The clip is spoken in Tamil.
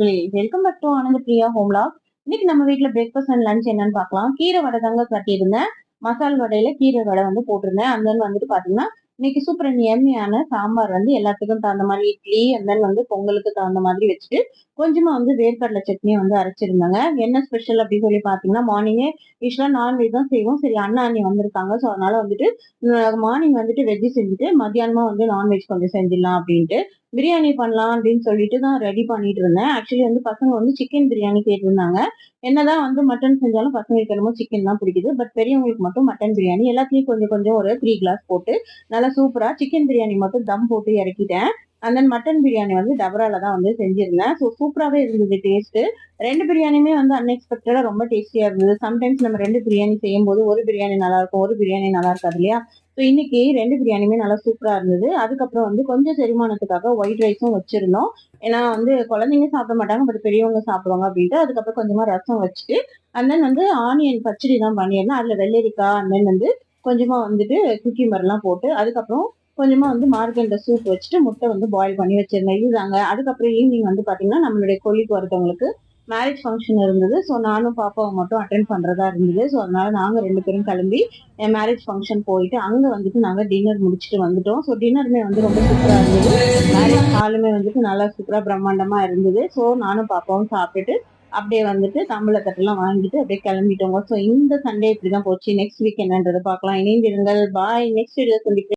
Welcome back to Ananda Priya home lock. இன்னைக்கு நம்ம வீட்ல பிரேக்ஃபாஸ்ட் அண்ட் லஞ்ச் என்னன்னு பார்க்கலாம். கீரை வடை தாங்க கட்டியிருந்தேன். மசால் வடையில கீரை வடை வந்து போட்டிருந்தேன். அண்ட் தென் வந்துட்டு பாத்தீங்கன்னா இன்னைக்கு சூப்பர் அண்ட் எம்மியான சாம்பார் வந்து எல்லாத்துக்கும் தகுந்த மாதிரி இட்லி அண்ட் தென் வந்து பொங்கலுக்கு தகுந்த மாதிரி வச்சுட்டு கொஞ்சமா வந்து வேர்க்கடலை சட்னி வந்து அரைச்சிருந்தாங்க. என்ன ஸ்பெஷல் அப்படின்னு சொல்லி பாத்தீங்கன்னா மார்னிங்கே யூஸ்வலா நான்வெஜ் தான் செய்வோம். சரி அண்ணா அண்ணி வந்திருக்காங்க. ஸோ அதனால வந்துட்டு மார்னிங் வந்துட்டு வெஜ் செஞ்சுட்டு மத்தியானமா வந்து நான்வெஜ் கொஞ்சம் செஞ்சிடலாம் அப்படின்ட்டு பிரியாணி பண்ணலாம் அப்படின்னு சொல்லிட்டு தான் ரெடி பண்ணிட்டு இருந்தேன். ஆக்சுவலி வந்து பசங்க வந்து சிக்கன் பிரியாணி கேட்டிருந்தாங்க. என்னதான் வந்து மட்டன் செஞ்சாலும் பசங்களுக்கு என்னமோ சிக்கன் தான் பிடிக்குது. பட் பெரியவங்களுக்கு மட்டும் மட்டன் பிரியாணி எல்லாத்துலயும் கொஞ்சம் கொஞ்சம் ஒரு 3 கிளாஸ் போட்டு நல்லா சூப்பரா சிக்கன் பிரியாணி மட்டும் தம் போட்டு இறக்கிட்டேன். அண்ட் தென் மட்டன் பிரியாணி வந்து டபரால தான் வந்து செஞ்சிருந்தேன். ஸோ சூப்பராகவே இருந்தது டேஸ்ட். 2 பிரியாணியுமே வந்து அன்எக்ஸ்பெக்டடா ரொம்ப டேஸ்டியா இருந்தது. சம்டைம்ஸ் நம்ம 2 பிரியாணி செய்யும்போது ஒரு பிரியாணி நல்லா இருக்கும், ஒரு பிரியாணி நல்லா இருக்காது இல்லையா? ஸோ இன்னைக்கு 2 பிரியாணியுமே நல்லா சூப்பரா இருந்தது. அதுக்கப்புறம் வந்து கொஞ்சம் செரிமானத்துக்காக ஒயிட் ரைஸும் வச்சிருந்தோம். ஏன்னா வந்து குழந்தைங்க சாப்பிட மாட்டாங்க, பட் பெரியவங்க சாப்பிடுவாங்க அப்படின்ட்டு. அதுக்கப்புறம் கொஞ்சமா ரசம் வச்சுட்டு அண்ட் தென் வந்து ஆனியன் பச்சடி தான் பண்ணியிருந்தேன். அதுல வெள்ளரிக்காய் அண்ட் தென் வந்து கொஞ்சமா வந்துட்டு குக்கிம்பர்லாம் போட்டு அதுக்கப்புறம் கொஞ்சமா வந்து மார்கெண்ட சூப் வச்சுட்டு முட்டை வந்து பாயில் பண்ணி வச்சிருந்தேன். இதுதாங்க. அதுக்கப்புறம் ஈவினிங் வந்து பாத்தீங்கன்னா நம்மளுடைய கொல்லிக்கு ஒருத்தவங்களுக்கு மேரேஜ் ஃபங்க்ஷன் இருந்தது. ஸோ நானும் பாப்பாவும் மட்டும் அட்டென்ட் பண்றதா இருந்தது. ஸோ அதனால நாங்க 2 பேரும் கிளம்பி என் மேரேஜ் ஃபங்க்ஷன் போயிட்டு அங்க வந்துட்டு நாங்க டின்னர் முடிச்சுட்டு வந்துட்டோம். ஸோ டின்னருமே வந்து ரொம்ப சூப்பரா இருந்தது. மேரேஜ் ஹாலுமே வந்துட்டு நல்லா சூப்பரா பிரம்மாண்டமா இருந்தது. ஸோ நானும் பாப்பாவும் சாப்பிட்டுட்டு அப்படியே வந்துட்டு தாம்பூல தட்டெல்லாம் வாங்கிட்டு அப்படியே கிளம்பிட்டோங்க. ஸோ இந்த சண்டே இப்படிதான் போச்சு. நெக்ஸ்ட் வீக் என்னன்றதை பார்க்கலாம். இணைந்திருங்கள். பாய். நெக்ஸ்ட் வீடியோ சந்திக்கிறேன்.